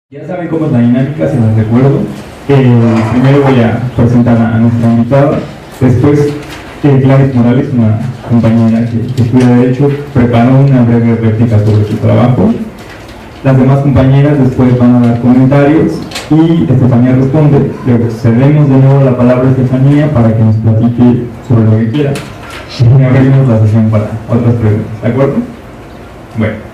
Ya saben cómo es la dinámica, se los recuerdo. Primero voy a presentar a nuestra invitada, después Gladys Morales, una compañera que estudia Derecho, preparó una breve réplica sobre su trabajo. Las demás compañeras después van a dar comentarios y Estefanía responde. Luego cedemos de nuevo la palabra a Estefanía para que nos platique sobre lo que quiera y abrimos la sesión para otras preguntas, ¿de acuerdo? Bueno.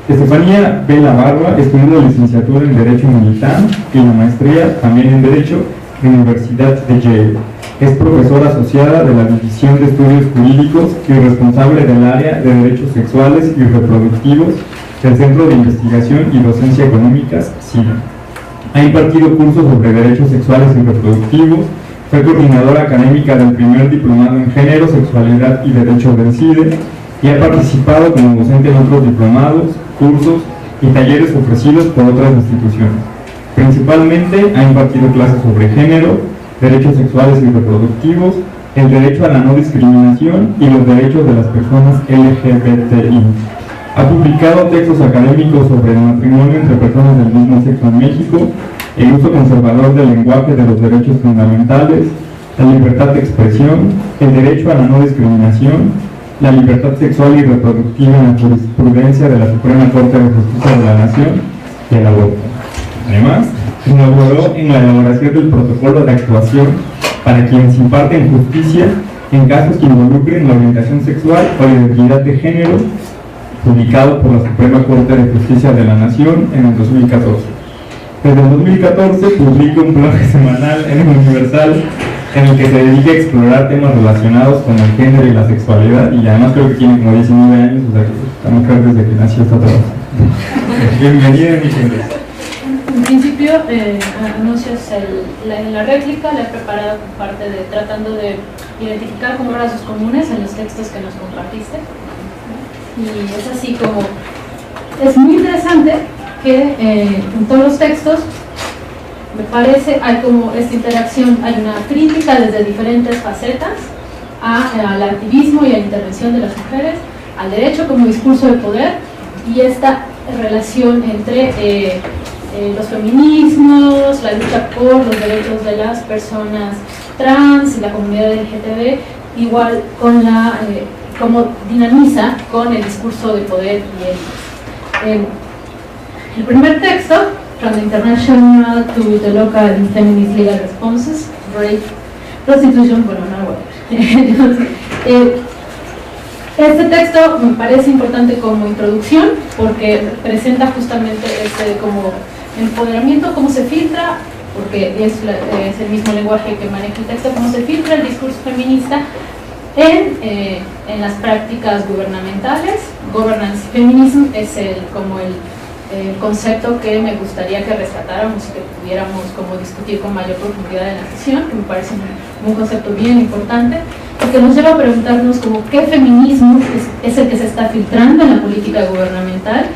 Estefanía Vela Barba estudió la licenciatura en Derecho en Militán y la maestría también en Derecho en la Universidad de Yale. Es profesora asociada de la División de Estudios Jurídicos y responsable del área de Derechos Sexuales y Reproductivos del Centro de Investigación y Docencia Económicas, CIDE. Ha impartido cursos sobre derechos sexuales y reproductivos, fue coordinadora académica del primer diplomado en Género, Sexualidad y Derecho del CIDE, y ha participado como docente en otros diplomados, cursos y talleres ofrecidos por otras instituciones. Principalmente ha impartido clases sobre género, derechos sexuales y reproductivos, el derecho a la no discriminación y los derechos de las personas LGBTI. Ha publicado textos académicos sobre el matrimonio entre personas del mismo sexo en México, el uso conservador del lenguaje de los derechos fundamentales, la libertad de expresión, el derecho a la no discriminación, la libertad sexual y reproductiva en la jurisprudencia de la Suprema Corte de Justicia de la Nación y el aborto. Además, colaboró en la elaboración del protocolo de actuación para quienes imparten justicia en casos que involucren la orientación sexual o la identidad de género, publicado por la Suprema Corte de Justicia de la Nación en el 2014. Desde el 2014 publica un blog semanal en el Universal en el que se dedica a explorar temas relacionados con el género y la sexualidad, y además creo que tiene como 19 años, o sea que está muy claro desde que nació esta trabajando. Bienvenida, mi gente. En principio, anuncios la réplica la he preparado como parte de tratando de identificar como rasgos comunes en los textos que nos compartiste, y es así como es muy interesante que en todos los textos me parece hay como esta interacción, hay una crítica desde diferentes facetas al activismo y a la intervención de las mujeres, al derecho como discurso de poder, y esta relación entre los feminismos, la lucha por los derechos de las personas trans y la comunidad LGTB, igual con como dinamiza con el discurso de poder y el primer texto, From the International to the Local and Feminist Legal Responses, Rape, Prostitution, bueno, no, este texto me parece importante como introducción porque presenta justamente como empoderamiento, cómo se filtra, porque es el mismo lenguaje que maneja el texto, cómo se filtra el discurso feminista en las prácticas gubernamentales. Governance feminism es como el concepto que me gustaría que rescatáramos y que pudiéramos como discutir con mayor profundidad en la sesión, que me parece un concepto bien importante, porque nos lleva a preguntarnos como qué feminismo es el que se está filtrando en la política gubernamental,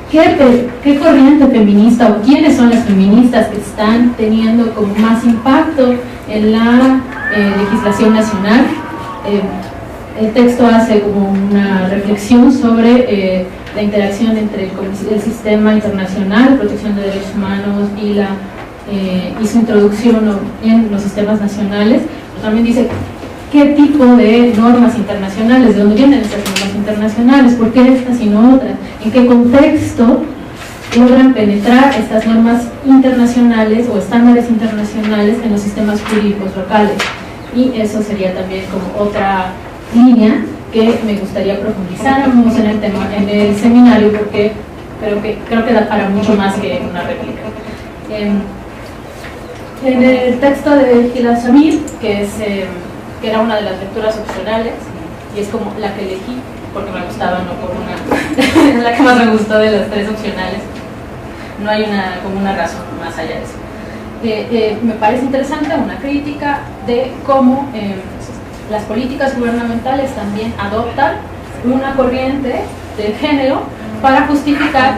qué corriente feminista o quiénes son las feministas que están teniendo como más impacto en la legislación nacional. El texto hace como una reflexión sobre la interacción entre el sistema internacional de protección de derechos humanos y su introducción en los sistemas nacionales. Pero también dice qué tipo de normas internacionales, de dónde vienen estas normas internacionales, por qué estas y no otras, en qué contexto logran penetrar estas normas internacionales o estándares internacionales en los sistemas jurídicos locales. Y eso sería también como otra línea que me gustaría profundizáramos en el tema en el seminario, porque creo que da para mucho más que una réplica. En el texto de Gilad Shamir, que era una de las lecturas opcionales, y es como la que elegí porque me gustaba, no por una es la que más me gustó de las tres opcionales, no hay como una razón más allá de eso. Me parece interesante una crítica de cómo las políticas gubernamentales también adoptan una corriente del género para justificar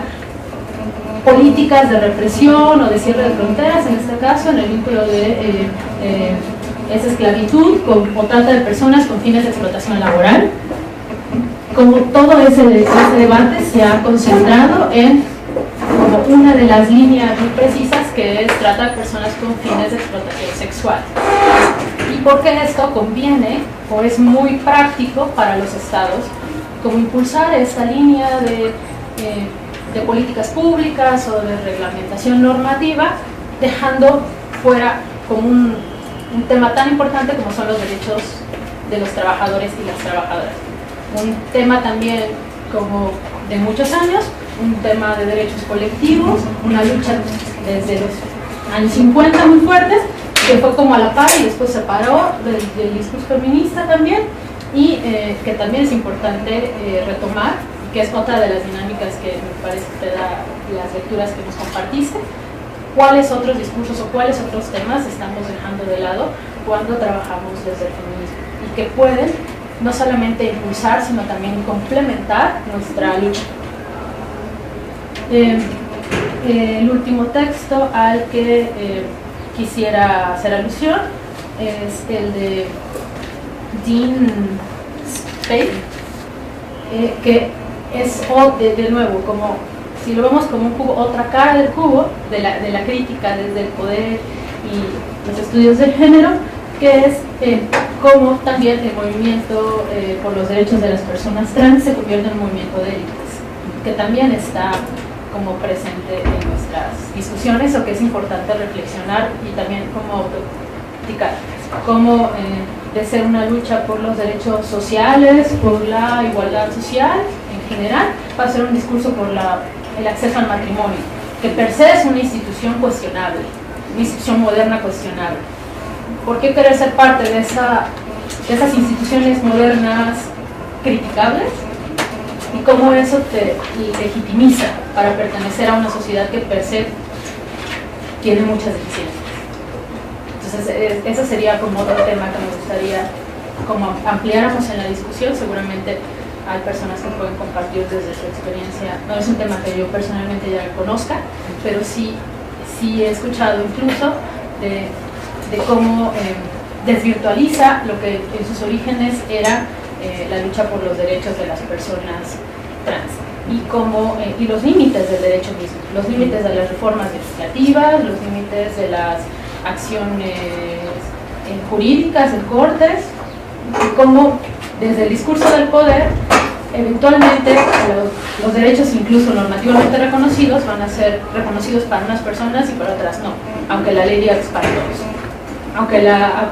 políticas de represión o de cierre de fronteras, en este caso en el vínculo de esa esclavitud o trata de personas con fines de explotación laboral. Como todo ese debate se ha concentrado en como una de las líneas muy precisas, que es tratar personas con fines de explotación sexual. ¿Y por qué esto conviene o es muy práctico para los estados? Como impulsar esta línea de políticas públicas o de reglamentación normativa, dejando fuera como un tema tan importante como son los derechos de los trabajadores y las trabajadoras. Un tema también como de muchos años, un tema de derechos colectivos, una lucha desde los años 50 muy fuertes, que fue como a la par y después se paró del discurso feminista también, y que también es importante retomar, que es otra de las dinámicas que me parece que te da las lecturas que nos compartiste. ¿Cuáles otros discursos o cuáles otros temas estamos dejando de lado cuando trabajamos desde el feminismo? Y que pueden no solamente impulsar, sino también complementar nuestra lucha. El último texto al que quisiera hacer alusión es el de Dean Spade, que es de nuevo, como si lo vemos como un cubo, otra cara del cubo de la crítica desde el poder y los estudios de género, que es cómo también el movimiento por los derechos de las personas trans se convierte en un movimiento de élites, que también está como presente en nuestras discusiones, o que es importante reflexionar y también como autocriticar, como de ser una lucha por los derechos sociales, por la igualdad social en general, para ser un discurso por el acceso al matrimonio, que per se es una institución cuestionable, una institución moderna cuestionable. ¿Por qué querer ser parte de esas instituciones modernas criticables? Y cómo eso te legitimiza para pertenecer a una sociedad que per se tiene muchas deficiencias. Entonces, ese sería como otro tema que me gustaría como ampliáramos en la discusión. Seguramente hay personas que pueden compartir desde su experiencia. No es un tema que yo personalmente ya conozca, pero sí he escuchado incluso de cómo desvirtualiza lo que en sus orígenes era la lucha por los derechos de las personas trans, y los límites del derecho mismo, los límites de las reformas legislativas, los límites de las acciones jurídicas en cortes, y cómo desde el discurso del poder eventualmente los derechos incluso normativamente reconocidos van a ser reconocidos para unas personas y para otras no, aunque la ley diga que es para todos. Aunque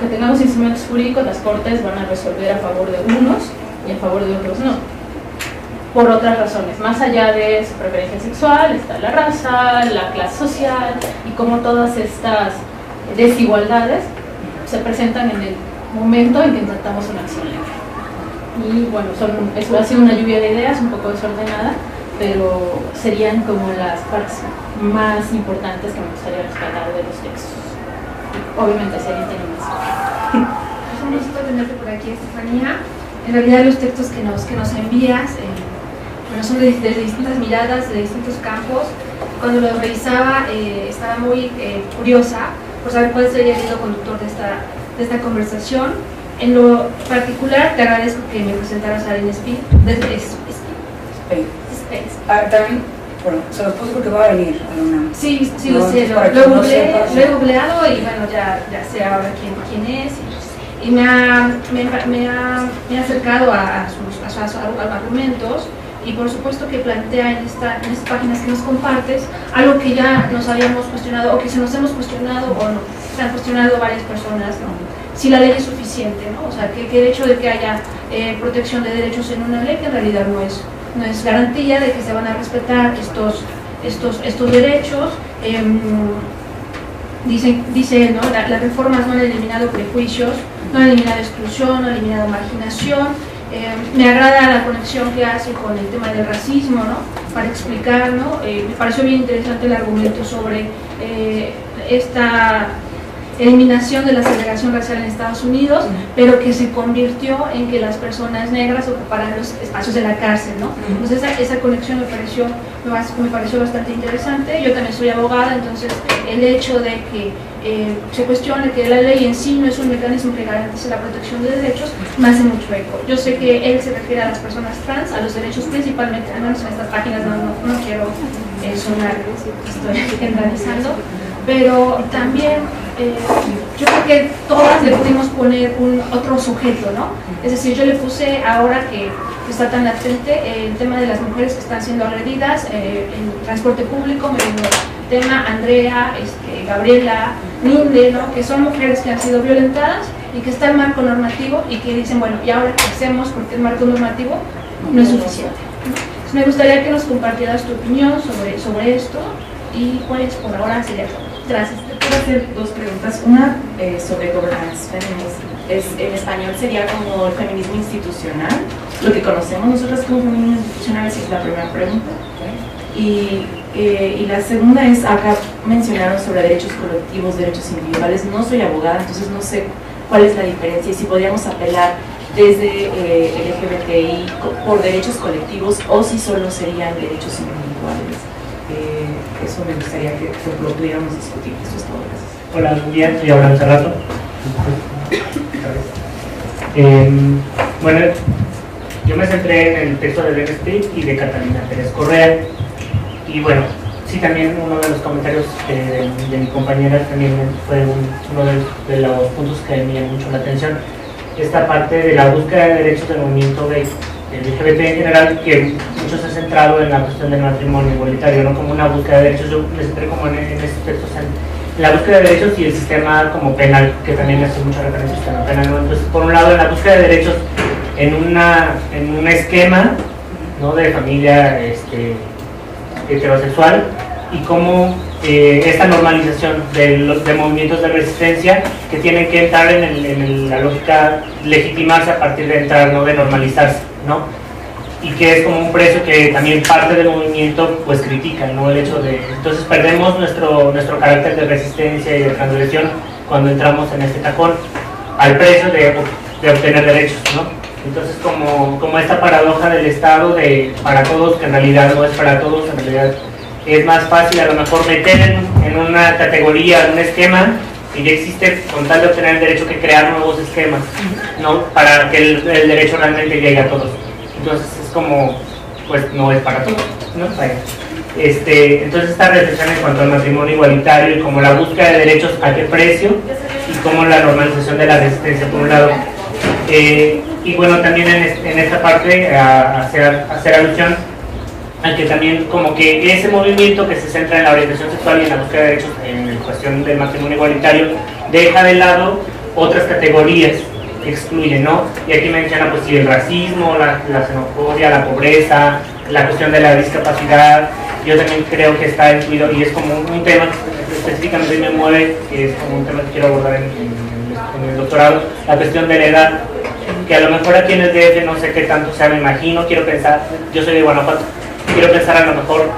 tengamos instrumentos jurídicos, las cortes van a resolver a favor de unos y a favor de otros no, por otras razones. Más allá de su preferencia sexual está la raza, la clase social, y cómo todas estas desigualdades se presentan en el momento en que intentamos una acción legal. Y bueno, eso ha sido una lluvia de ideas un poco desordenada, pero serían como las partes más importantes que me gustaría rescatar de los textos. Obviamente, si alguien tiene más. Es un gusto tenerte por aquí, Estefanía. En realidad, los textos que nos envías son de distintas miradas, de distintos campos. Cuando los revisaba, estaba muy curiosa por saber cuál sería el hilo conductor de esta conversación. En lo particular, te agradezco que me presentaras a Aline Spade. También, bueno, se los puso porque va a venir a la UNAM. Sí, lo sé, lo he googleado y bueno, ya sé ahora quién es. Y me ha acercado a sus argumentos, y por supuesto que plantea en estas páginas que nos compartes algo que ya nos habíamos cuestionado, o que se nos hemos cuestionado, o no, se han cuestionado varias personas, ¿no? Si la ley es suficiente, ¿no? O sea, que el hecho de que haya protección de derechos en una ley, que en realidad no es garantía de que se van a respetar estos derechos. Dice, ¿no? Las reformas no han eliminado prejuicios, no han eliminado exclusión, no han eliminado marginación. Me agrada la conexión que hace con el tema del racismo, ¿no? Para explicar, ¿no? Me pareció bien interesante el argumento sobre esta eliminación de la segregación racial en Estados Unidos, pero que se convirtió en que las personas negras ocuparan los espacios de la cárcel, ¿no? Entonces esa conexión me pareció bastante interesante. Yo también soy abogada, entonces el hecho de que se cuestione que la ley en sí no es un mecanismo que garantice la protección de derechos, me hace mucho eco. Yo sé que él se refiere a las personas trans, a los derechos principalmente, al menos en estas páginas no quiero sonar que estoy generalizando, pero también yo creo que todas le pudimos poner otro sujeto, ¿no? Es decir, yo le puse, ahora que está tan latente, el tema de las mujeres que están siendo agredidas en transporte público, me vino el tema Andrea, Gabriela, Ninde, ¿no? Que son mujeres que han sido violentadas y que está el marco normativo y que dicen, bueno, ¿y ahora qué hacemos? Porque el marco normativo no es suficiente. Entonces, me gustaría que nos compartieras tu opinión sobre esto y pues por ahora sería todo. Gracias. Te puedo hacer dos preguntas. Una sobre governance feminism. En español sería como el feminismo institucional, lo que conocemos nosotros como feminismo institucional, esa es la primera pregunta. Y la segunda es, acá mencionaron sobre derechos colectivos, derechos individuales. No soy abogada, entonces no sé cuál es la diferencia y si podríamos apelar desde LGBTI por derechos colectivos o si solo serían derechos individuales. Eso me gustaría que lo pudiéramos discutir. Eso es todo, gracias. Hola, buen día, estoy hablando hace rato. Bueno, yo me centré en el texto de Ben Speak y de Catalina Pérez Correa. Y bueno, sí, también uno de los comentarios de mi compañera también fue uno de los puntos que me llamó mucho la atención. Esta parte de la búsqueda de derechos del movimiento gay, el LGBT en general, que mucho se ha centrado en la cuestión del matrimonio igualitario, no como una búsqueda de derechos. Yo me centré como en estos textos en la búsqueda de derechos y el sistema como penal, que también hace mucha referencia al sistema penal, ¿no? Entonces, por un lado, en la búsqueda de derechos en un esquema, ¿no?, de familia heterosexual, y cómo esta normalización de movimientos de resistencia que tienen que entrar en la lógica legitimarse a partir de entrar, no de normalizarse, ¿no? Y que es como un precio que también parte del movimiento pues critica, ¿no? El hecho de, entonces perdemos nuestro carácter de resistencia y de transgresión cuando entramos en este tacón al precio de obtener derechos, ¿no? Entonces como esta paradoja del Estado para todos, que en realidad no es para todos, en realidad es más fácil a lo mejor meter en una categoría, en un esquema que ya existe con tal de obtener el derecho, que crear nuevos esquemas, ¿no?, para que el derecho realmente llegue a todos. Entonces es como, pues no es para todos, ¿no? Entonces esta reflexión en cuanto al matrimonio igualitario y como la búsqueda de derechos a qué precio y como la normalización de la resistencia por un lado. Y bueno, también en esta parte hacer alusión a que también como que ese movimiento que se centra en la orientación sexual y en la búsqueda de derechos en cuestión del matrimonio igualitario deja de lado otras categorías que excluyen, ¿no? Y aquí menciona pues sí, el racismo, la xenofobia, la pobreza, la cuestión de la discapacidad. Yo también creo que está incluido y es como un tema que específicamente me mueve, que es como un tema que quiero abordar en el doctorado, la cuestión de la edad, que a lo mejor aquí en el DF no sé qué tanto sea, me imagino, quiero pensar, yo soy de Guanajuato, quiero pensar a lo mejor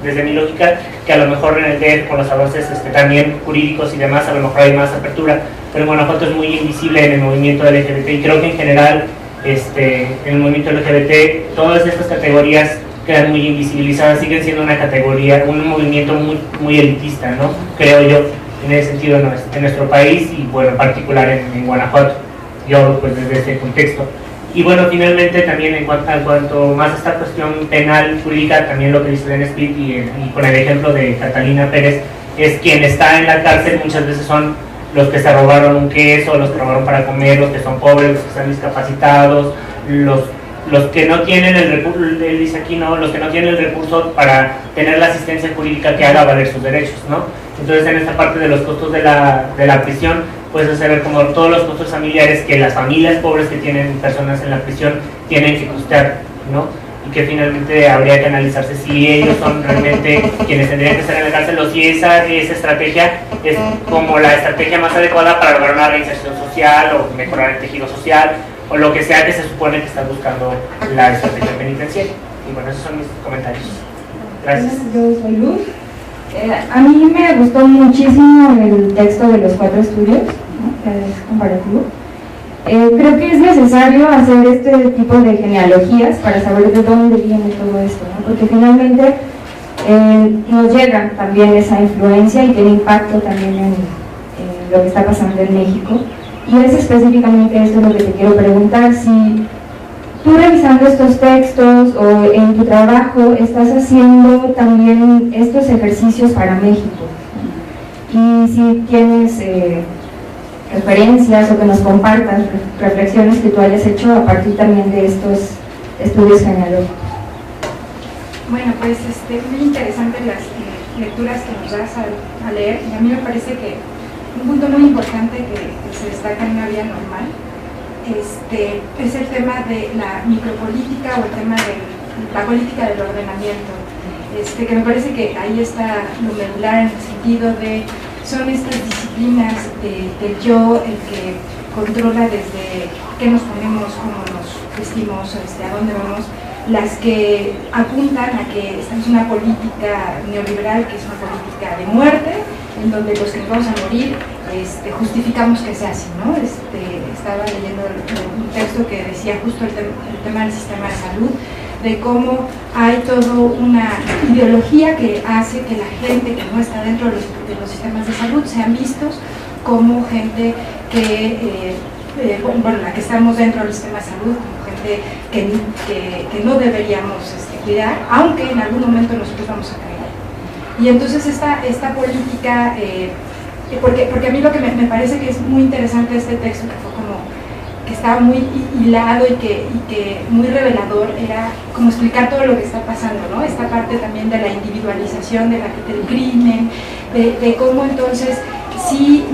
desde mi lógica que a lo mejor en el DF con los avances también jurídicos y demás a lo mejor hay más apertura, pero en Guanajuato es muy invisible en el movimiento LGBT y creo que en general en el movimiento LGBT todas estas categorías quedan muy invisibilizadas, siguen siendo una categoría, un movimiento muy elitista, ¿no? Creo yo, en ese sentido en nuestro país y bueno, en particular en Guanajuato, yo pues desde ese contexto. Y bueno, finalmente también en cuanto más a esta cuestión penal, jurídica, también lo que dice Ben Speak y con el ejemplo de Catalina Pérez, es quien está en la cárcel muchas veces son los que se robaron un queso, los que robaron para comer, los que son pobres, los que están discapacitados, los que no tienen el recurso, él dice aquí, ¿no?, los que no tienen el recurso para tener la asistencia jurídica que haga valer sus derechos, ¿no? Entonces en esta parte de los costos de la prisión, puedes hacer como todos los costos familiares que las familias pobres que tienen personas en la prisión tienen que costear, ¿no? Y que finalmente habría que analizarse si ellos son realmente quienes tendrían que estar en la cárcel o si esa estrategia es como la estrategia más adecuada para lograr una reinserción social o mejorar el tejido social o lo que sea que se supone que está buscando la estrategia penitenciaria. Y bueno, esos son mis comentarios. Gracias. Yo soy Luz. A mí me gustó muchísimo el texto de los 4 estudios, ¿no?, que es comparativo. Creo que es necesario hacer este tipo de genealogías para saber de dónde viene todo esto, ¿no?, porque finalmente nos llega también esa influencia y tiene impacto también en lo que está pasando en México. Y es específicamente esto lo que te quiero preguntar, si tú revisando estos textos o en tu trabajo estás haciendo también estos ejercicios para México. Y si tienes referencias o que nos compartas reflexiones que tú hayas hecho a partir también de estos estudios genealógicos. Bueno, pues muy interesantes las lecturas que nos das a leer, y a mí me parece que un punto muy importante que se destaca en una vida normal es el tema de la micropolítica o el tema de la política del ordenamiento, que me parece que ahí está lo medular en el sentido de son estas disciplinas del yo el que controla desde qué nos ponemos, cómo nos vestimos, a dónde vamos, las que apuntan a que esta es una política neoliberal, que es una política de muerte, en donde los que nos vamos a morir justificamos que sea así, ¿no? Estaba leyendo un texto que decía justo el tema del sistema de salud, de cómo hay toda una ideología que hace que la gente que no está dentro de los sistemas de salud sean vistos como gente que, la que estamos dentro del sistema de salud, como gente que no deberíamos cuidar, aunque en algún momento nosotros vamos a caer. Y entonces esta política, porque a mí lo que me parece que es muy interesante de este texto, que fue como que estaba muy hilado y que muy revelador, era como explicar todo lo que está pasando, ¿no? Esta parte también de la individualización del crimen, de cómo entonces si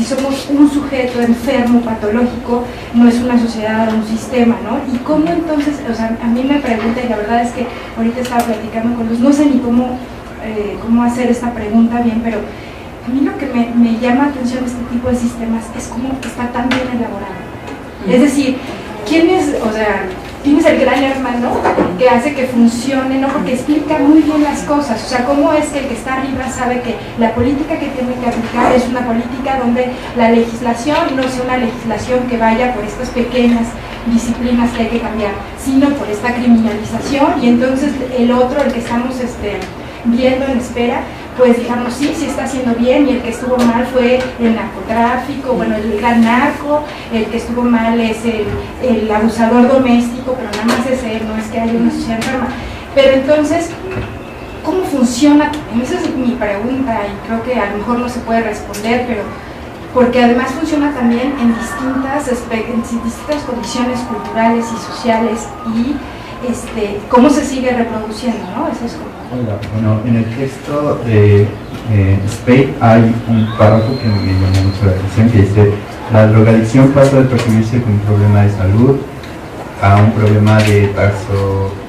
somos un sujeto enfermo, patológico, no es una sociedad o un sistema, ¿no? Y cómo entonces, a mí me pregunta, y la verdad es que ahorita estaba platicando con Luz, no sé ni cómo hacer esta pregunta bien, pero a mí lo que me llama la atención de este tipo de sistemas es cómo está tan bien elaborado. Es decir, ¿quién es el gran hermano que hace que funcione? ¿No? Porque explica muy bien las cosas. O sea, cómo es que el que está arriba sabe que la política que tiene que aplicar es una política donde la legislación no sea una legislación que vaya por estas pequeñas disciplinas que hay que cambiar, sino por esta criminalización, y entonces el otro, el que estamos viendo en espera, pues digamos sí está haciendo bien, y el que estuvo mal fue el narcotráfico, bueno, el gran narco, el que estuvo mal es el abusador doméstico, pero nada más es él, no es que haya una sociedad enferma. Pero entonces, ¿cómo funciona? Esa es mi pregunta, y creo que a lo mejor no se puede responder, pero porque además funciona también en distintas condiciones culturales y sociales, y cómo se sigue reproduciendo, ¿no? Eso es como... Bueno, en el texto de Spade hay un párrafo que me llamó mucho la atención, que dice: la drogadicción pasa de percibirse como un problema de salud a un problema de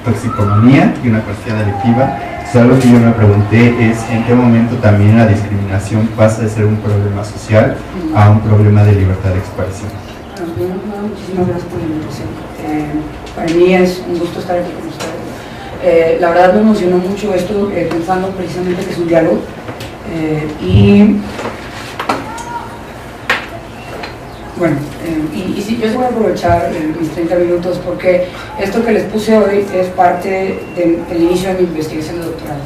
toxicomanía y una cuestión delictiva. O sea, algo que yo me pregunté es en qué momento también la discriminación pasa de ser un problema social a un problema de libertad de expresión. Muchísimas gracias por la invitación. Para mí es un gusto estar aquí con ustedes. La verdad me emocionó mucho esto, pensando precisamente que es un diálogo. Y sí, yo voy a aprovechar mis 30 minutos, porque esto que les puse hoy es parte del inicio de mi investigación de doctorado.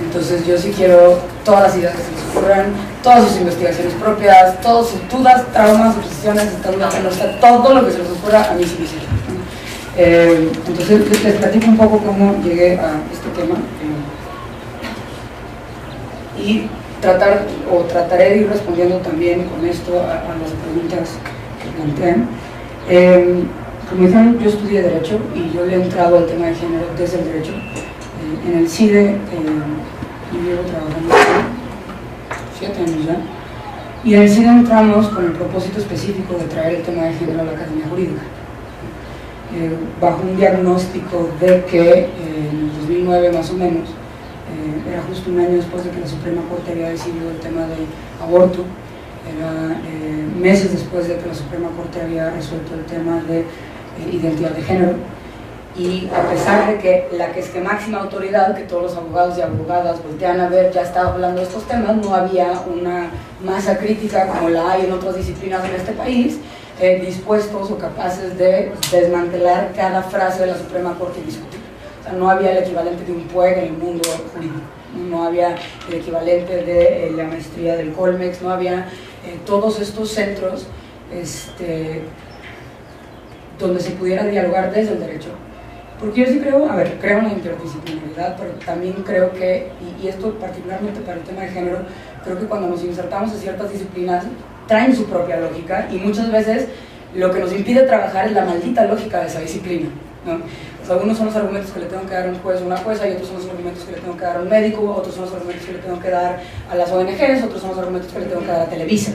Entonces yo sí quiero todas las ideas que se les ocurran, todas sus investigaciones propias, todas sus dudas, traumas, obsesiones, todo lo que se les ocurra, a mí sí me sirve. Entonces les platico un poco cómo llegué a este tema, y trataré de ir respondiendo también con esto a las preguntas que plantean. Como dijeron, yo estudié Derecho y yo le he entrado al tema de género desde el Derecho. En el CIDE yo llevo trabajando 7 años ya, y en el CIDE entramos con el propósito específico de traer el tema de género a la Academia Jurídica, bajo un diagnóstico de que en el 2009 más o menos, era justo un año después de que la Suprema Corte había decidido el tema del aborto, era meses después de que la Suprema Corte había resuelto el tema de identidad de género. Y a pesar de que la que es que máxima autoridad, que todos los abogados y abogadas voltean a ver, ya estaba hablando de estos temas, no había una masa crítica como la hay en otras disciplinas en este país, dispuestos o capaces de desmantelar cada frase de la Suprema Corte y discutir. O sea, no había el equivalente de un PUEG en el mundo jurídico, no había el equivalente de la maestría del Colmex, no había todos estos centros donde se pudiera dialogar desde el derecho. Porque yo sí creo, a ver, creo en la interdisciplinaridad, pero también creo que, y esto particularmente para el tema de género, creo que cuando nos insertamos en ciertas disciplinas, traen su propia lógica, y muchas veces lo que nos impide trabajar es la maldita lógica de esa disciplina, ¿no? O sea, unos son los argumentos que le tengo que dar a un juez o una jueza, y otros son los argumentos que le tengo que dar a un médico, otros son los argumentos que le tengo que dar a las ONGs, otros son los argumentos que le tengo que dar a Televisa.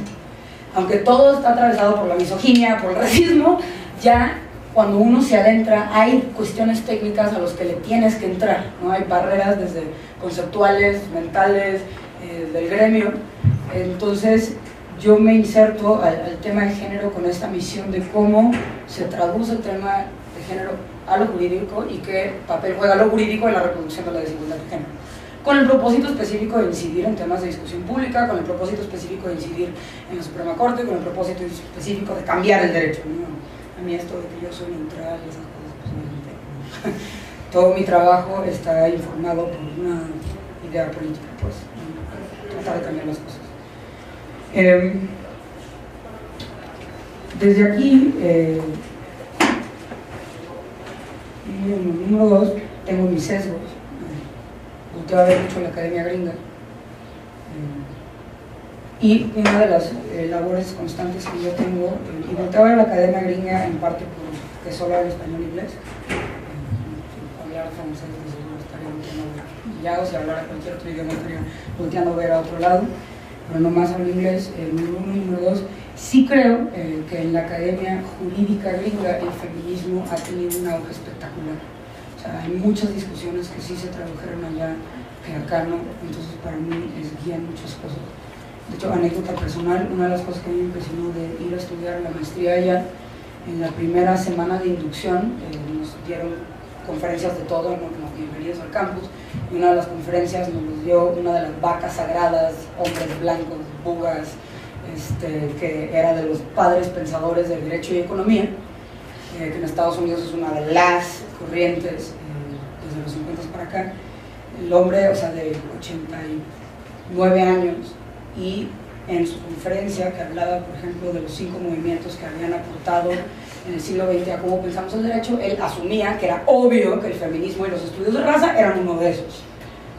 Aunque todo está atravesado por la misoginia, por el racismo, ya cuando uno se adentra hay cuestiones técnicas a las que le tienes que entrar, ¿no? Hay barreras desde conceptuales, mentales, del gremio. Entonces yo me inserto al tema de género con esta misión de cómo se traduce el tema de género a lo jurídico y qué papel juega lo jurídico en la reproducción de la desigualdad de género, con el propósito específico de incidir en temas de discusión pública, con el propósito específico de incidir en la Suprema Corte, con el propósito específico de cambiar el derecho, ¿no? A mí esto de que yo soy neutral y esas cosas, pues, todo mi trabajo está informado por una idea política, pues, tratar de cambiar las cosas. Desde aquí, número 2, tengo mis sesgos. Volteo a ver mucho la academia gringa. Y una de las labores constantes que yo tengo, y volteo a ver la academia gringa en parte porque solo hablo español e inglés, hablar francés, no estaría volteando a ver, ya, o sea, hablar cualquier otro idioma estaría volteando a ver a otro lado, pero nomás hablo inglés. Número 1, número 2, sí creo que en la academia jurídica gringa el feminismo ha tenido un auge espectacular. O sea, hay muchas discusiones que sí se tradujeron allá, que acá no, entonces para mí es guía en muchas cosas. De hecho, anécdota personal, una de las cosas que a mí me impresionó de ir a estudiar la maestría allá, en la primera semana de inducción nos dieron conferencias de todo, ¿no? Como bienvenidos al campus, y una de las conferencias nos dio una de las vacas sagradas, hombres blancos, bugas, que era de los padres pensadores del derecho y economía, que en Estados Unidos es una de las corrientes desde los 50 para acá. El hombre, o sea, de 89 años, y en su conferencia que hablaba, por ejemplo, de los 5 movimientos que habían aportado en el siglo XX a cómo pensamos el derecho, él asumía que era obvio que el feminismo y los estudios de raza eran uno de esos.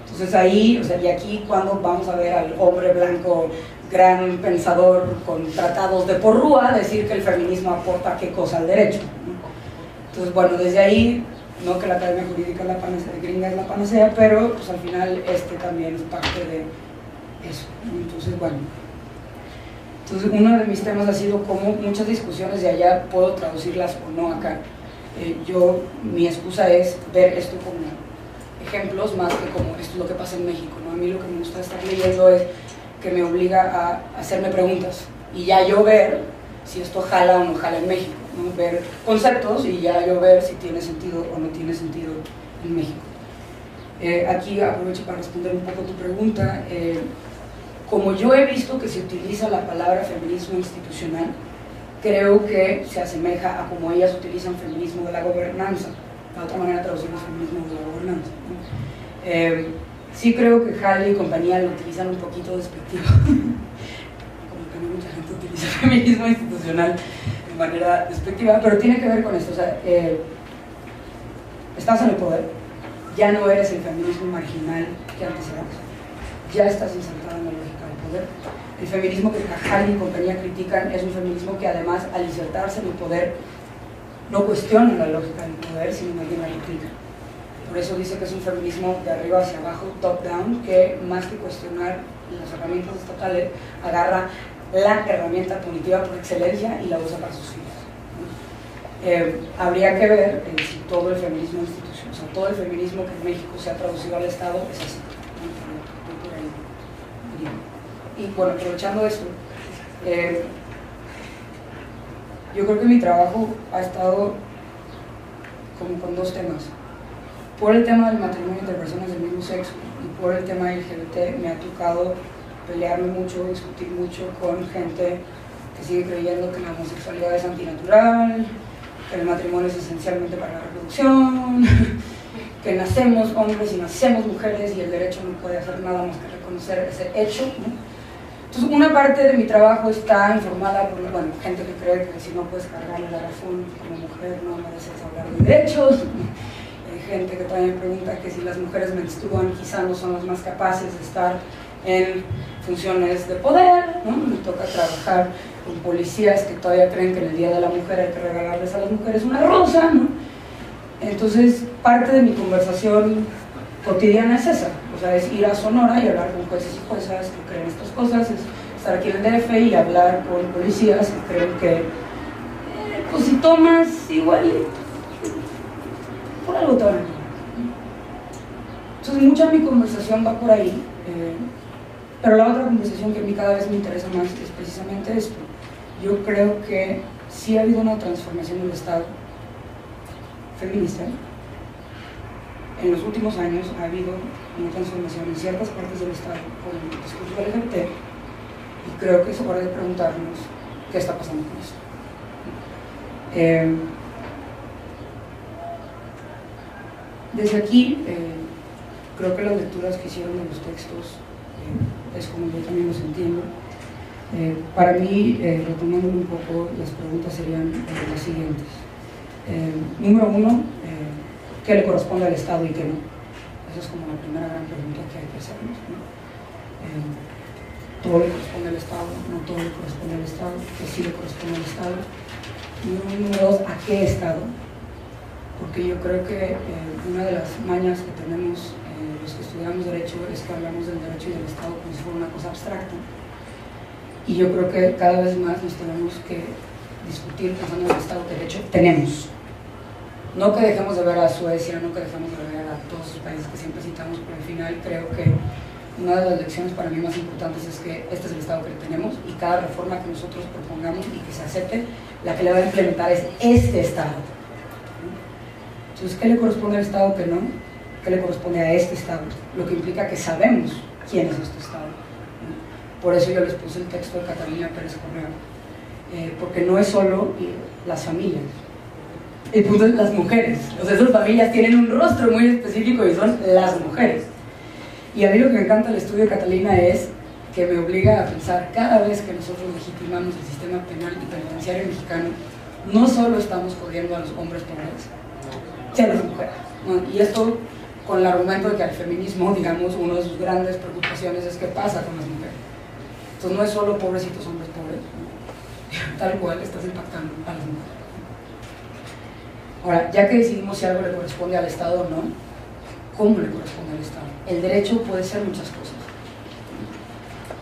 Entonces ahí, o sea, y aquí cuando vamos a ver al hombre blanco, gran pensador con tratados de porrúa, decir que el feminismo aporta qué cosa al derecho, ¿no? Entonces, bueno, desde ahí, no que la academia jurídica es la panacea, gringa es la panacea, pero pues al final también es parte de eso, ¿no? Entonces, bueno, uno de mis temas ha sido cómo muchas discusiones de allá puedo traducirlas o no acá. Mi excusa es ver esto como ejemplos más que como esto es lo que pasa en México, ¿no? A mí lo que me gusta estar leyendo es que me obliga a hacerme preguntas y ya yo ver si esto jala o no jala en México, ¿no? Ver conceptos y ya yo ver si tiene sentido o no tiene sentido en México. Aquí aprovecho para responder un poco tu pregunta. Como yo he visto que se utiliza la palabra feminismo institucional, creo que se asemeja a como ellas utilizan feminismo de la gobernanza. La otra manera de traducir el feminismo de la gobernanza, ¿no? Sí creo que Halley y compañía lo utilizan un poquito despectivo. Como que no mucha gente utiliza feminismo institucional de manera despectiva, pero tiene que ver con esto. O sea, estás en el poder, ya no eres el feminismo marginal que antes eras, ya estás insertado en la lógica del poder. El feminismo que Halley y compañía critican es un feminismo que además al insertarse en el poder no cuestiona la lógica del poder, sino más bien la replica. Por eso dice que es un feminismo de arriba hacia abajo, top-down, que más que cuestionar las herramientas estatales, agarra la herramienta punitiva por excelencia y la usa para sus fines, ¿no? Habría que ver si todo el feminismo institucional, o sea, todo el feminismo que en México se ha traducido al Estado es así, ¿no? Y bueno, aprovechando esto, yo creo que mi trabajo ha estado como con dos temas. Por el tema del matrimonio entre personas del mismo sexo y por el tema LGBT me ha tocado pelearme mucho, discutir mucho con gente que sigue creyendo que la homosexualidad es antinatural, que el matrimonio es esencialmente para la reproducción, que nacemos hombres y nacemos mujeres y el derecho no puede hacer nada más que reconocer ese hecho, ¿no? Entonces, una parte de mi trabajo está informada por gente que cree que si no puedes cargar el garrafón como mujer no mereces hablar de derechos. Hay gente que también me pregunta que si las mujeres menstruan quizá no son las más capaces de estar en funciones de poder, ¿no? Me toca trabajar con policías que todavía creen que en el Día de la Mujer hay que regalarles a las mujeres una rosa, ¿no? Entonces, parte de mi conversación cotidiana es esa, o sea, es ir a Sonora y hablar con jueces y juezas que creen estas cosas, es estar aquí en el DF y hablar con policías que creen que, pues si tomas igual, por algo te van a ir. Entonces, mucha de mi conversación va por ahí, pero la otra conversación que a mí cada vez me interesa más es precisamente esto. Yo creo que sí ha habido una transformación del Estado feminista. En los últimos años ha habido una transformación en ciertas partes del Estado con el discurso LGBT y creo que es hora de preguntarnos qué está pasando con esto. Desde aquí, creo que las lecturas que hicieron de los textos es como yo también los entiendo. Para mí, retomando un poco, las preguntas serían las siguientes. Número uno, ¿qué le corresponde al Estado y qué no? Esa es como la primera gran pregunta que hay que hacernos, ¿no? ¿Todo le corresponde al Estado? ¿No todo le corresponde al Estado? ¿Qué sí le corresponde al Estado? Número dos, ¿a qué Estado? Porque yo creo que una de las mañas que tenemos los que estudiamos Derecho es que hablamos del derecho y del Estado como si fuera una cosa abstracta. Y yo creo que cada vez más nos tenemos que discutir pensando en el Estado de Derecho. Tenemos. No que dejemos de ver a Suecia, no que dejemos de ver a todos los países que siempre citamos, pero al final creo que una de las lecciones para mí más importantes es que este es el Estado que tenemos y cada reforma que nosotros propongamos y que se acepte, la que le va a implementar es este Estado. Entonces, ¿qué le corresponde al Estado que no? ¿Qué le corresponde a este Estado? Lo que implica que sabemos quién es este Estado. Por eso yo les puse el texto de Catalina Pérez Correa, porque no es solo las familias. El punto es las mujeres. O sea, esas familias tienen un rostro muy específico y son las mujeres. Y a mí lo que me encanta del estudio de Catalina es que me obliga a pensar, cada vez que nosotros legitimamos el sistema penal y penitenciario mexicano, no solo estamos jodiendo a los hombres pobres, sino a las mujeres, ¿no? Y esto con el argumento de que al feminismo, digamos, una de sus grandes preocupaciones es qué pasa con las mujeres. Entonces no es solo pobrecitos hombres pobres, ¿no? Tal cual estás impactando a las mujeres. Ahora, ya que decidimos si algo le corresponde al Estado o no, ¿cómo le corresponde al Estado? El derecho puede ser muchas cosas.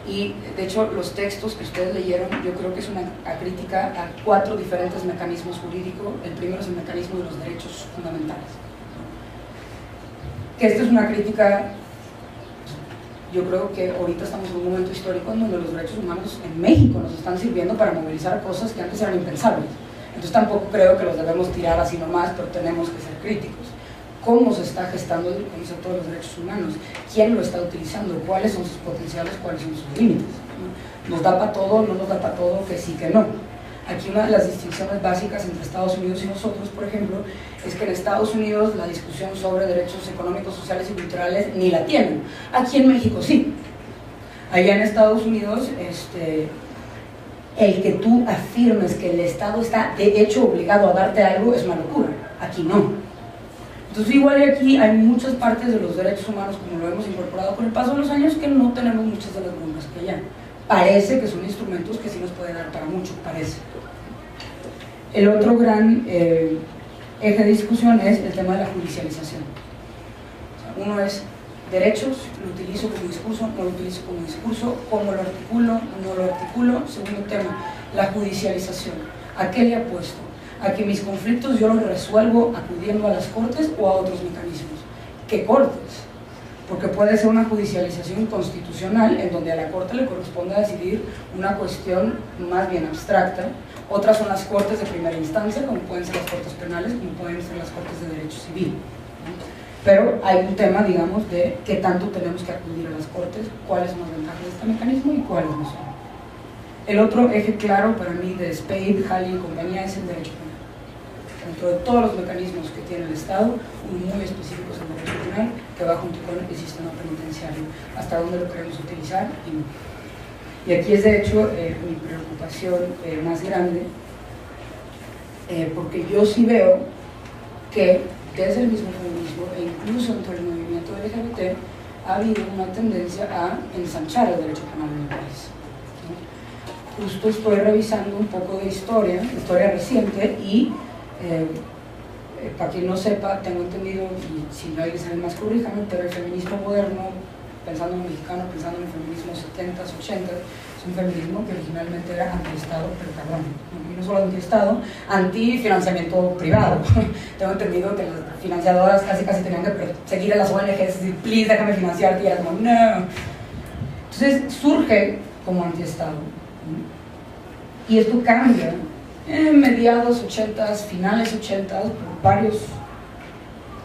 Y, de hecho, los textos que ustedes leyeron, yo creo que es una crítica a 4 diferentes mecanismos jurídicos. El primero es el mecanismo de los derechos fundamentales. Que esta es una crítica, yo creo que ahorita estamos en un momento histórico en donde los derechos humanos en México nos están sirviendo para movilizar cosas que antes eran impensables. Entonces tampoco creo que los debemos tirar así nomás, pero tenemos que ser críticos. ¿Cómo se está gestando el concepto de los derechos humanos? ¿Quién lo está utilizando? ¿Cuáles son sus potenciales? ¿Cuáles son sus límites? ¿Nos da para todo? ¿No nos da para todo? Que sí, que no. Aquí una de las distinciones básicas entre Estados Unidos y nosotros, por ejemplo, es que en Estados Unidos la discusión sobre derechos económicos, sociales y culturales ni la tienen. Aquí en México sí. Allá en Estados Unidos, el que tú afirmes que el Estado está de hecho obligado a darte algo es una locura. Aquí no. Entonces igual aquí hay muchas partes de los derechos humanos, como lo hemos incorporado con el paso de los años, que no tenemos muchas de las normas que allá. Parece que son instrumentos que sí nos pueden dar para mucho, parece. El otro gran eje de discusión es el tema de la judicialización. O sea, uno es derechos, lo utilizo como discurso, no lo utilizo como discurso, cómo lo articulo, no lo articulo. Segundo tema, la judicialización. ¿A qué le apuesto? A que mis conflictos yo los resuelvo acudiendo a las cortes o a otros mecanismos. ¿Qué cortes? Porque puede ser una judicialización constitucional en donde a la corte le corresponde decidir una cuestión más bien abstracta. Otras son las cortes de primera instancia, como pueden ser las cortes penales, como pueden ser las cortes de derecho civil. Pero hay un tema, digamos, de qué tanto tenemos que acudir a las cortes, cuáles son las ventajas de este mecanismo y cuáles no son. El otro eje claro para mí de Spade, Halley y compañía es el derecho penal. Dentro de todos los mecanismos que tiene el Estado, uno muy específico es el derecho penal, que va junto con el sistema penitenciario, hasta dónde lo queremos utilizar y no. Y aquí es de hecho mi preocupación más grande, porque yo sí veo que desde el mismo feminismo e incluso dentro del movimiento LGBT ha habido una tendencia a ensanchar el derecho penal en el país, ¿no? Justo estoy revisando un poco de historia reciente y para quien no sepa, tengo entendido, y si no alguien sabe más corríjame, pero el feminismo moderno, pensando en el mexicano, pensando en el feminismo 70s, 80s, es un feminismo que originalmente era anti-Estado, pero cabrón, y no solo anti-Estado, anti-financiamiento privado. Tengo entendido que las financiadoras casi tenían que seguir a las ONGs y decir, please, déjame financiarte, y era como, no. Entonces surge como anti-Estado, ¿no? Y esto cambia en mediados 80s, finales 80s, por varias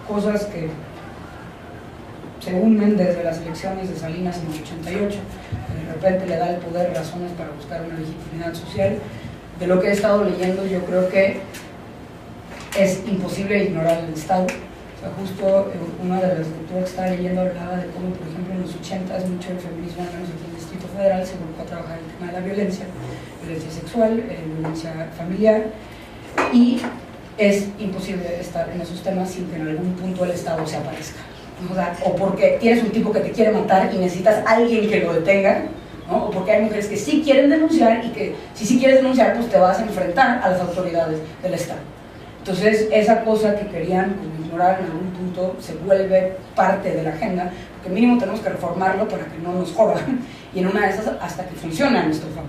cosas que se unen desde las elecciones de Salinas en el 88, que de repente le da el poder razones para buscar una legitimidad social. De lo que he estado leyendo, yo creo que es imposible ignorar el Estado. O sea, justo una de las lecturas que estaba leyendo hablaba de cómo, por ejemplo, en los 80s mucho del feminismo, al menos aquí en el Distrito Federal, se volvió a trabajar el tema de la violencia sexual, violencia familiar, y es imposible estar en esos temas sin que en algún punto el Estado se aparezca. O sea, o porque tienes un tipo que te quiere matar y necesitas a alguien que lo detenga, ¿no? O porque hay mujeres que sí quieren denunciar y que si sí quieres denunciar, pues te vas a enfrentar a las autoridades del Estado. Entonces, esa cosa que querían como ignorar en algún punto se vuelve parte de la agenda, porque mínimo tenemos que reformarlo para que no nos jodan, y en una de esas hasta que funcione a nuestro favor.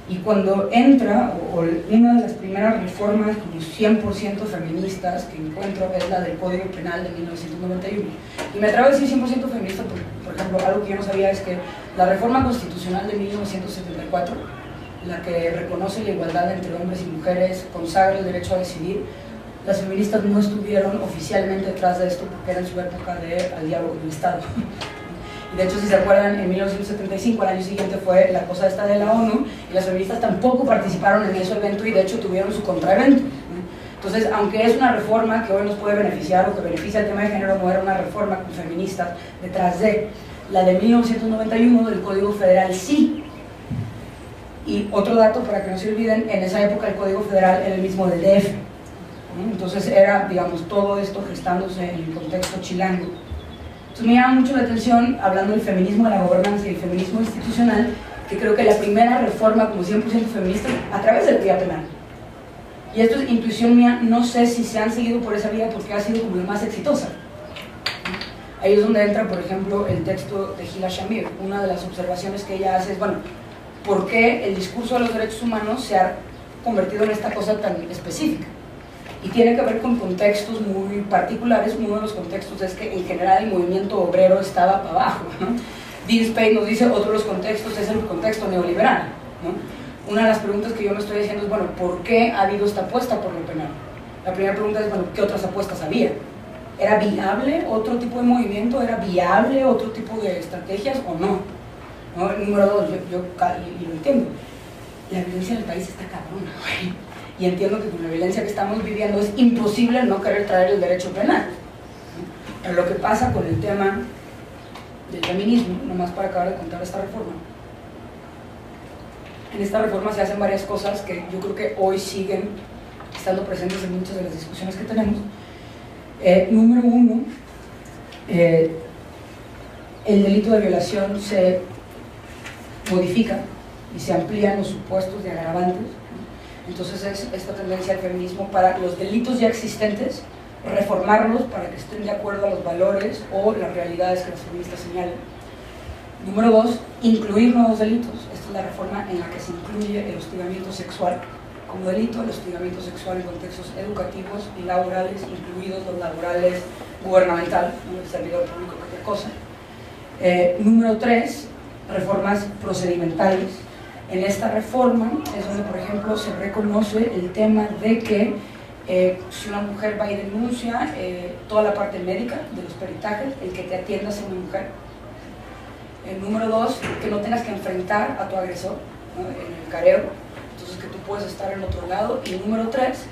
Y cuando entra, o una de las primeras reformas como 100% feministas que encuentro es la del Código Penal de 1991. Y me atrevo a decir 100% feminista porque, por ejemplo, algo que yo no sabía es que la reforma constitucional de 1974, la que reconoce la igualdad entre hombres y mujeres, consagra el derecho a decidir, las feministas no estuvieron oficialmente detrás de esto porque era en su época de al diálogo con el Estado. Y de hecho, si se acuerdan, en 1975, al año siguiente, fue la cosa esta de la ONU, y las feministas tampoco participaron en ese evento y de hecho tuvieron su contraevento. Entonces, aunque es una reforma que hoy nos puede beneficiar o que beneficia el tema de género, no era una reforma con feministas detrás de. La de 1991 del Código Federal sí. Y otro dato para que no se olviden, en esa época el Código Federal era el mismo del DF. Entonces era, digamos, todo esto gestándose en el contexto chilango. Entonces me llama mucho la atención, hablando del feminismo de la gobernanza y el feminismo institucional, que creo que la primera reforma como 100% feminista a través de la vía penal. Y esto es intuición mía, no sé si se han seguido por esa vía porque ha sido como la más exitosa. Ahí es donde entra, por ejemplo, el texto de Gila Shamir. Una de las observaciones que ella hace es, bueno, ¿por qué el discurso de los derechos humanos se ha convertido en esta cosa tan específica? Y tiene que ver con contextos muy particulares. Uno de los contextos es que en general el movimiento obrero estaba para abajo, ¿no? Dean Spade nos dice, otro de los contextos es el contexto neoliberal, ¿no? Una de las preguntas que yo me estoy diciendo es, bueno, ¿por qué ha habido esta apuesta por lo penal? La primera pregunta es, bueno, ¿qué otras apuestas había? ¿Era viable otro tipo de movimiento? ¿Era viable otro tipo de estrategias o no? ¿No? Número dos, yo lo entiendo, la violencia en el país está cabrona, güey. Y entiendo que con la violencia que estamos viviendo es imposible no querer traer el derecho penal. Pero lo que pasa con el tema del feminismo, nomás para acabar de contar esta reforma, en esta reforma se hacen varias cosas que yo creo que hoy siguen estando presentes en muchas de las discusiones que tenemos. Número uno, el delito de violación se modifica y se amplían los supuestos de agravantes. Entonces es esta tendencia al feminismo para los delitos ya existentes, reformarlos para que estén de acuerdo a los valores o las realidades que las feministas señalan. Número dos, incluir nuevos delitos. Esta es la reforma en la que se incluye el hostigamiento sexual como delito, el hostigamiento sexual en contextos educativos y laborales, incluidos los laborales gubernamental, ¿no? El servidor público, cualquier cosa. Número tres, reformas procedimentales. En esta reforma es donde, por ejemplo, se reconoce el tema de que si una mujer va y denuncia, toda la parte médica de los peritajes, el que te atienda sea una mujer. Número dos, que no tengas que enfrentar a tu agresor, ¿no? En el careo, entonces que tú puedes estar en otro lado. Y número tres,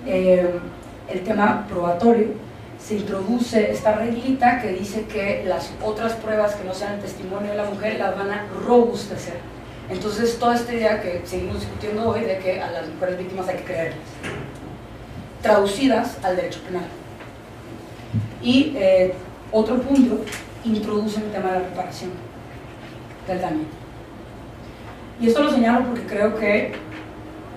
el tema probatorio. se introduce esta reglita que dice que las otras pruebas que no sean el testimonio de la mujer las van a robustecer. Entonces, toda esta idea que seguimos discutiendo hoy de que a las mujeres víctimas hay que creerles, traducidas al derecho penal. Y otro punto, introduce el tema de la reparación del daño. Y esto lo señalo porque creo que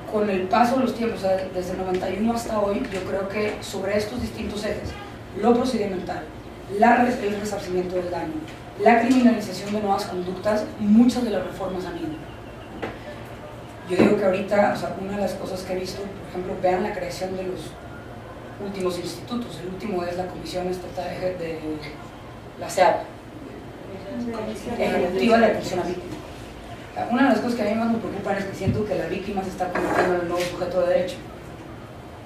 con el paso de los tiempos, o sea, desde el 91 hasta hoy, yo creo que sobre estos distintos ejes, lo procedimental, el resarcimiento del daño, la criminalización de nuevas conductas, muchas de las reformas han ido. Yo digo que ahorita, o sea, una de las cosas que he visto, por ejemplo, vean la creación de los últimos institutos. El último es la Comisión Estatal de la SEAP, Ejecutiva de Atención a Víctimas. Una de las cosas que a mí más me preocupan es que siento que la víctima se está convirtiendo en el nuevo sujeto de derecho,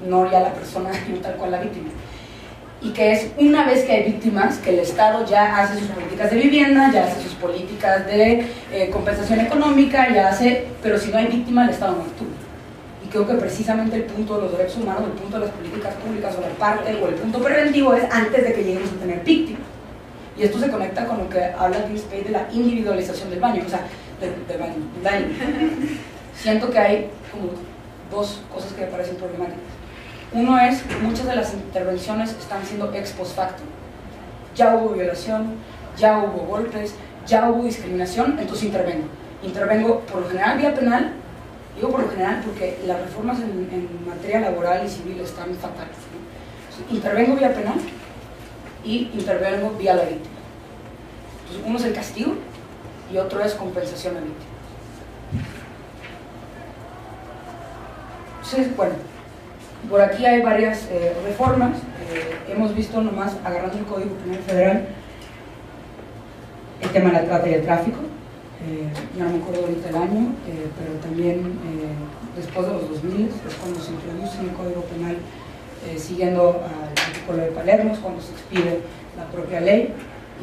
no ya la persona, no tal cual la víctima. Y que es una vez que hay víctimas, que el Estado ya hace sus políticas de vivienda, ya hace sus políticas de compensación económica, ya hace, pero si no hay víctima, el Estado no actúa. Y creo que precisamente el punto de los derechos humanos, el punto de las políticas públicas o la parte, o el punto preventivo es antes de que lleguemos a tener víctimas. Y esto se conecta con lo que habla Dean Spade de la individualización del daño, o sea, del daño. Siento que hay como dos cosas que me parecen problemáticas. Uno es, muchas de las intervenciones están siendo ex post facto. Ya hubo violación, ya hubo golpes, ya hubo discriminación, entonces intervengo. Intervengo por lo general vía penal, digo por lo general porque las reformas en materia laboral y civil están fatales, ¿no? Entonces, intervengo vía penal y intervengo vía la víctima. Entonces, uno es el castigo y otro es compensación a la víctima. Entonces, bueno, por aquí hay varias reformas. Hemos visto nomás, agarrando el Código Penal Federal, el tema de la trata y el tráfico. Ya no me acuerdo ahorita el año, pero también después de los 2000 es cuando se introduce en el Código Penal, siguiendo al protocolo de Palermo, es cuando se expide la propia ley,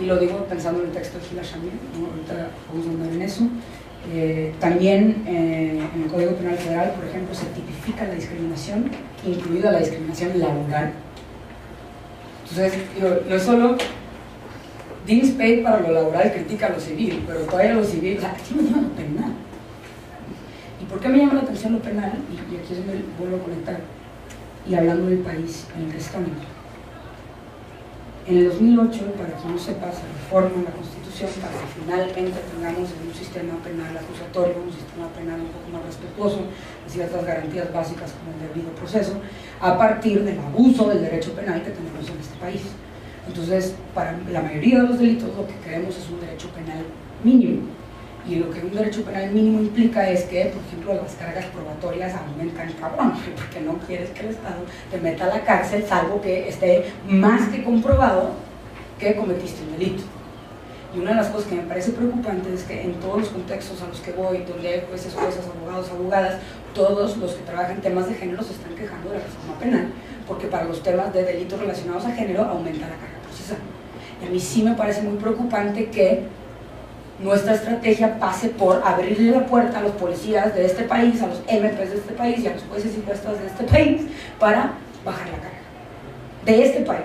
y lo digo pensando en el texto de Gila Shamir, ¿no? Ahorita vamos a andar en eso. También en el Código Penal Federal, por ejemplo, se tipifica la discriminación, incluida la discriminación laboral. Entonces, no es solo Dean Spade para lo laboral critica lo civil, pero todavía lo civil, o sea, aquí me llama lo penal. ¿Y por qué me llama la atención lo penal? Y aquí es donde vuelvo a conectar, y hablando del país en el que estamos. En el 2008, para quien no sepa, se reforma la Constitución para que finalmente tengamos un sistema penal acusatorio, un sistema penal un poco más respetuoso de ciertas garantías básicas como el debido proceso, a partir del abuso del derecho penal que tenemos en este país. Entonces, para la mayoría de los delitos lo que queremos es un derecho penal mínimo. Y lo que un derecho penal mínimo implica es que, por ejemplo, las cargas probatorias aumentan cabrón, porque no quieres que el Estado te meta a la cárcel salvo que esté más que comprobado que cometiste un delito. Y una de las cosas que me parece preocupante es que en todos los contextos a los que voy, donde hay jueces, juezas, abogados, abogadas, todos los que trabajan en temas de género se están quejando de la reforma penal, porque para los temas de delitos relacionados a género aumenta la carga procesal. Y a mí sí me parece muy preocupante que nuestra estrategia pase por abrirle la puerta a los policías de este país, a los MPs de este país y a los jueces y juezas de este país para bajar la carga de este país.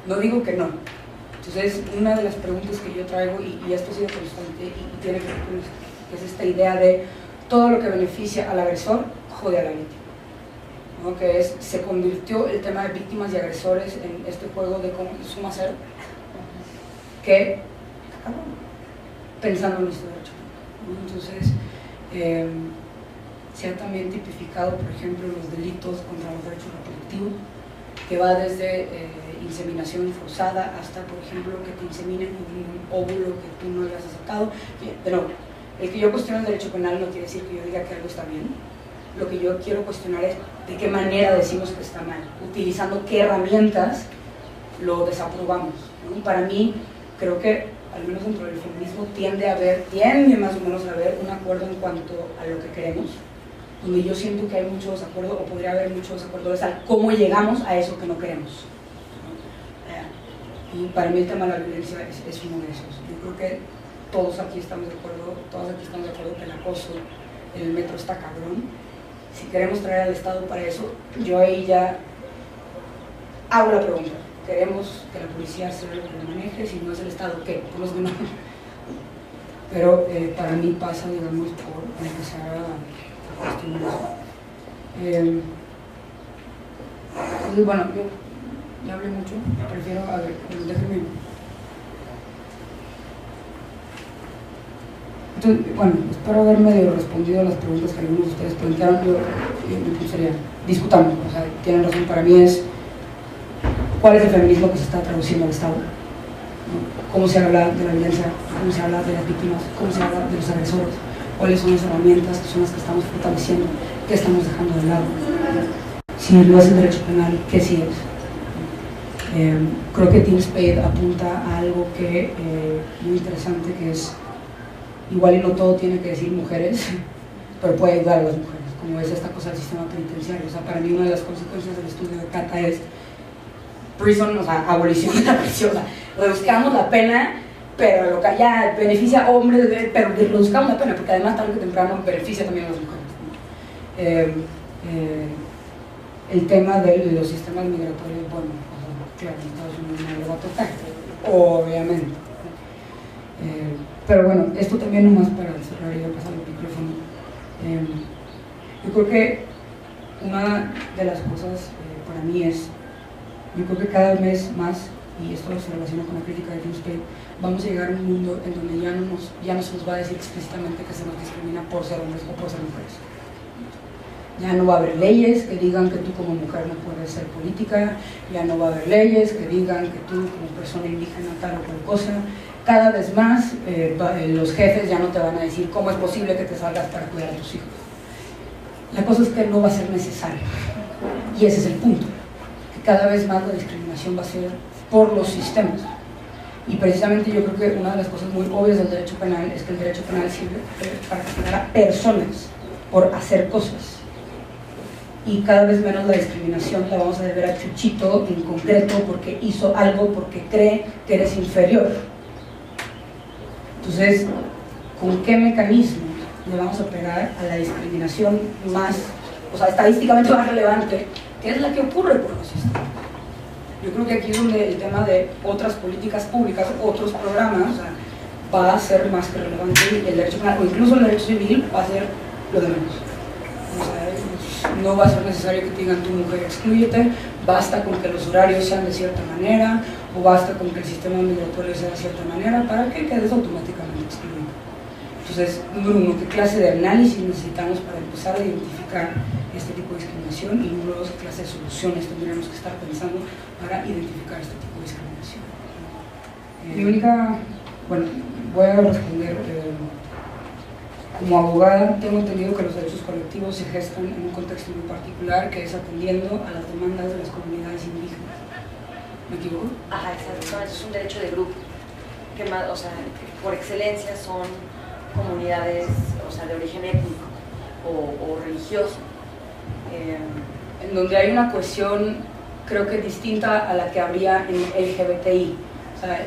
No digo que no. Entonces, una de las preguntas que yo traigo, y esto ha sido constante y tiene que ver con esto, que es esta idea de todo lo que beneficia al agresor jode a la víctima, ¿no? Que es, se convirtió el tema de víctimas y agresores en este juego de suma cero, que pensando en nuestro derecho, ¿no? Entonces, se ha también tipificado, por ejemplo, los delitos contra los derechos reproductivos, que va desde inseminación forzada hasta, por ejemplo, que te inseminen un óvulo que tú no hayas aceptado. Pero el que yo cuestione el derecho penal no quiere decir que yo diga que algo está bien. Lo que yo quiero cuestionar es de qué manera decimos que está mal, utilizando qué herramientas lo desaprobamos, ¿no? Y para mí, creo que al menos dentro del feminismo tiende más o menos a haber un acuerdo en cuanto a lo que queremos, donde yo siento que hay mucho desacuerdo, o podría haber mucho desacuerdo, es a cómo llegamos a eso que no queremos, ¿no? Y para mí el tema de la violencia es uno de esos. Yo creo que todos aquí estamos de acuerdo, que el acoso en el metro está cabrón. Si queremos traer al Estado para eso, yo ahí ya hago la pregunta, ¿queremos que la policía sea lo que lo maneje? Si no es el Estado, ¿qué? Por los demás. Pero para mí pasa, digamos, por empezar a cuestionar. Entonces, bueno, yo ya hablé mucho, prefiero, a ver, déjenme. Entonces, bueno, espero haber medio respondido a las preguntas que algunos de ustedes plantearon. Yo me pensaría, discutamos, o sea, tienen razón, para mí es cuál es el feminismo que se está traduciendo al Estado, ¿no? Cómo se habla de la violencia, cómo se habla de las víctimas, cómo se habla de los agresores, cuáles son las herramientas que son las que estamos fortaleciendo, qué estamos dejando de lado. Si no es el derecho penal, ¿qué sí es? Creo que Tim Spade apunta a algo que muy interesante, que es igual y no todo tiene que decir mujeres, pero puede ayudar a las mujeres, como es esta cosa del sistema penitenciario. O sea, para mí una de las consecuencias del estudio de Cata es prison, o sea, abolición de la prisión, o sea, reduzcamos la pena, pero lo que ya beneficia a hombres, pero reduzcamos la pena, porque además tarde que temprano beneficia también a las mujeres, ¿no? El tema de los sistemas migratorios, bueno, claro, en Estados Unidos no le va a tocar, obviamente. Pero bueno, esto también nomás para cerrar y pasar el micrófono. Yo creo que una de las cosas para mí es, yo creo que cada vez más, y esto se relaciona con la crítica de Tim Spade, vamos a llegar a un mundo en donde ya no se nos va a decir explícitamente que se nos discrimina por ser hombres o por ser mujeres. Ya no va a haber leyes que digan que tú como mujer no puedes ser política, ya no va a haber leyes que digan que tú como persona indígena tal o cual cosa. Cada vez más los jefes ya no te van a decir cómo es posible que te salgas para cuidar a tus hijos. La cosa es que no va a ser necesario, y ese es el punto, que cada vez más la discriminación va a ser por los sistemas. Y precisamente yo creo que una de las cosas muy obvias del derecho penal es que el derecho penal sirve para castigar a personas por hacer cosas. Y cada vez menos la discriminación la vamos a deber a Chuchito en concreto porque hizo algo, porque cree que eres inferior. Entonces, ¿con qué mecanismo le vamos a pegar a la discriminación más, o sea, estadísticamente más relevante, que es la que ocurre por los sistemas? Yo creo que aquí es donde el tema de otras políticas públicas, otros programas, o sea, va a ser más que relevante, y el derecho penal, o incluso el derecho civil, va a ser lo de menos. O sea, no va a ser necesario que te digan tu mujer exclúyete, basta con que los horarios sean de cierta manera, o basta con que el sistema migratorio sea de cierta manera para que quedes automáticamente excluido. Entonces, número uno, ¿qué clase de análisis necesitamos para empezar a identificar este tipo de discriminación? Y número dos, ¿qué clase de soluciones tendríamos que estar pensando para identificar este tipo de discriminación? Mi única, bueno, voy a responder. Como abogada, tengo entendido que los derechos colectivos se gestan en un contexto muy particular, que es atendiendo a las demandas de las comunidades indígenas. ¿Me equivoco? Ajá, exacto. No, eso es un derecho de grupo, que más, o sea, que por excelencia son comunidades, o sea, de origen étnico o religioso. En donde hay una cohesión, creo que distinta a la que habría en LGBTI. O sea,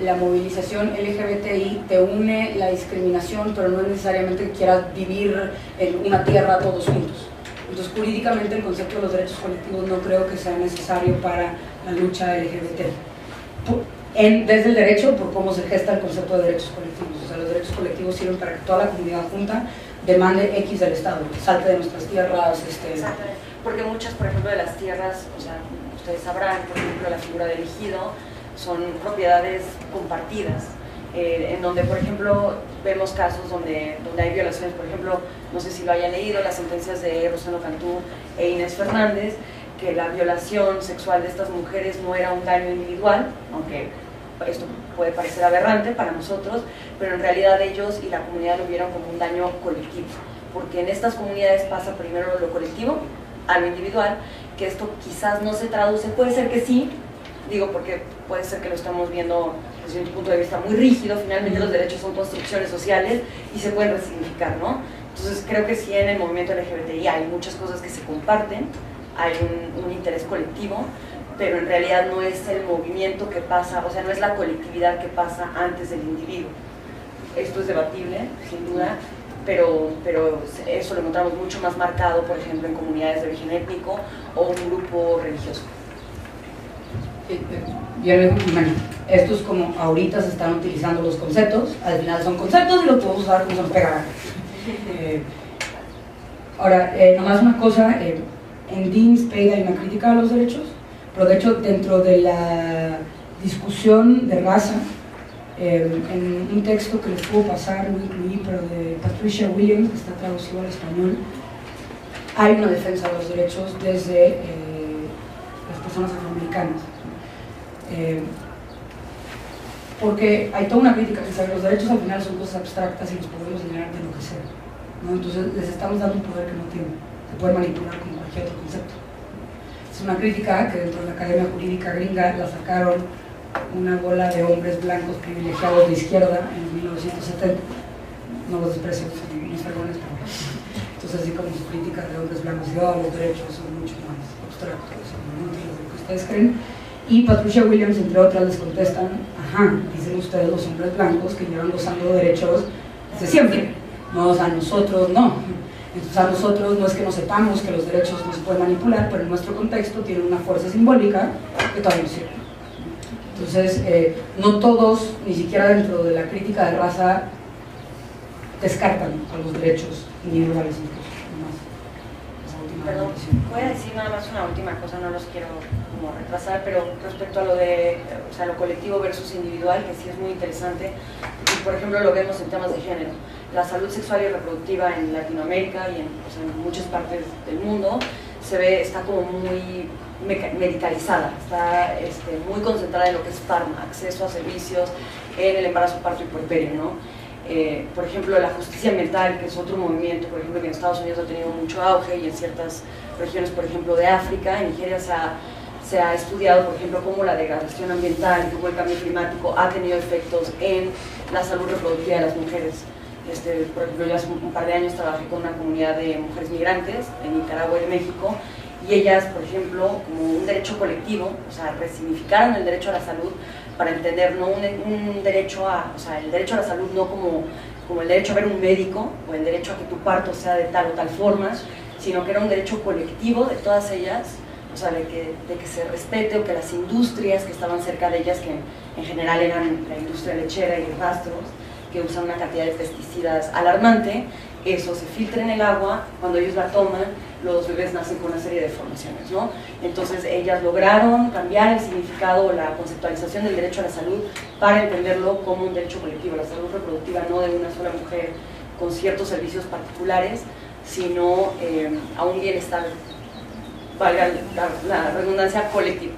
la movilización LGBTI te une la discriminación, pero no es necesariamente que quieras vivir en una tierra todos juntos. Entonces, jurídicamente, el concepto de los derechos colectivos no creo que sea necesario para la lucha LGBT. Desde el derecho, por cómo se gesta el concepto de derechos colectivos. O sea, los derechos colectivos sirven para que toda la comunidad junta demande X del Estado, que salte de nuestras tierras. Exactamente. Porque muchas, por ejemplo, de las tierras, o sea, ustedes sabrán, por ejemplo, la figura del ejido, son propiedades compartidas, en donde, por ejemplo, vemos casos donde hay violaciones. Por ejemplo, no sé si lo hayan leído, las sentencias de Rosendo Cantú e Inés Fernández, que la violación sexual de estas mujeres no era un daño individual, aunque esto puede parecer aberrante para nosotros, pero en realidad ellos y la comunidad lo vieron como un daño colectivo, porque en estas comunidades pasa primero lo colectivo a lo individual, que esto quizás no se traduce, puede ser que sí, digo porque puede ser que lo estamos viendo desde un punto de vista muy rígido. Finalmente los derechos son construcciones sociales y se pueden resignificar, ¿no? Entonces creo que sí, en el movimiento LGBTI hay muchas cosas que se comparten, hay un interés colectivo, pero en realidad no es el movimiento que pasa, o sea, no es la colectividad que pasa antes del individuo. Esto es debatible, sin duda, pero eso lo encontramos mucho más marcado, por ejemplo, en comunidades de origen étnico o un grupo religioso. Bueno, esto es como ahorita se están utilizando los conceptos, al final son conceptos y los podemos usar como se nos pega. Ahora, nomás una cosa, en Dean Spade hay una crítica a los derechos, pero de hecho dentro de la discusión de raza, en un texto que les puedo pasar, lo incluí, pero de Patricia Williams, que está traducido al español, hay una defensa de los derechos desde las personas afroamericanas. Porque hay toda una crítica que sabe, los derechos al final son cosas abstractas y los podemos llenar de lo que sea, ¿no? Entonces les estamos dando un poder que no tienen, se puede manipular con cualquier otro concepto. Es una crítica que dentro de la Academia Jurídica Gringa la sacaron una bola de hombres blancos privilegiados de izquierda en 1970. No los desprecio, son unos fregones, pero entonces así como sus críticas de hombres blancos, los derechos son mucho más abstractos, son inútiles de lo que ustedes creen. Y Patricia Williams, entre otras, les contestan, ajá, dicen ustedes los hombres blancos que llevan gozando derechos desde siempre, no, a nosotros no. Entonces a nosotros no es que no sepamos que los derechos no se pueden manipular, pero en nuestro contexto tienen una fuerza simbólica que todavía no sirve. Entonces, no todos, ni siquiera dentro de la crítica de raza, descartan a los derechos individuales incluso. Perdón, voy a decir nada más una última cosa, no los quiero como retrasar, pero respecto a lo de, o sea, lo colectivo versus individual, que sí es muy interesante, y por ejemplo lo vemos en temas de género. La salud sexual y reproductiva en Latinoamérica y en muchas partes del mundo está como muy medicalizada, está muy concentrada en lo que es acceso a servicios en el embarazo, parto y puerperio, ¿no? Por ejemplo, la justicia ambiental, que es otro movimiento, por ejemplo, que en Estados Unidos ha tenido mucho auge y en ciertas regiones, por ejemplo, de África, en Nigeria se ha estudiado, por ejemplo, cómo la degradación ambiental y cómo el cambio climático ha tenido efectos en la salud reproductiva de las mujeres. Por ejemplo, yo hace un par de años trabajé con una comunidad de mujeres migrantes en Nicaragua y México, y ellas, por ejemplo, como un derecho colectivo, o sea, resignificaron el derecho a la salud para entender no un derecho a, o sea, el derecho a la salud no como el derecho a ver un médico o el derecho a que tu parto sea de tal o tal forma, sino que era un derecho colectivo de todas ellas, o sea, de que se respete, o que las industrias que estaban cerca de ellas, que en general eran la industria lechera y de rastros, que usan una cantidad de pesticidas alarmante, eso se filtra en el agua, cuando ellos la toman, los bebés nacen con una serie de deformaciones, ¿no? Entonces ellas lograron cambiar el significado o la conceptualización del derecho a la salud para entenderlo como un derecho colectivo, la salud reproductiva no de una sola mujer con ciertos servicios particulares, sino a un bienestar, valga la redundancia, colectivo.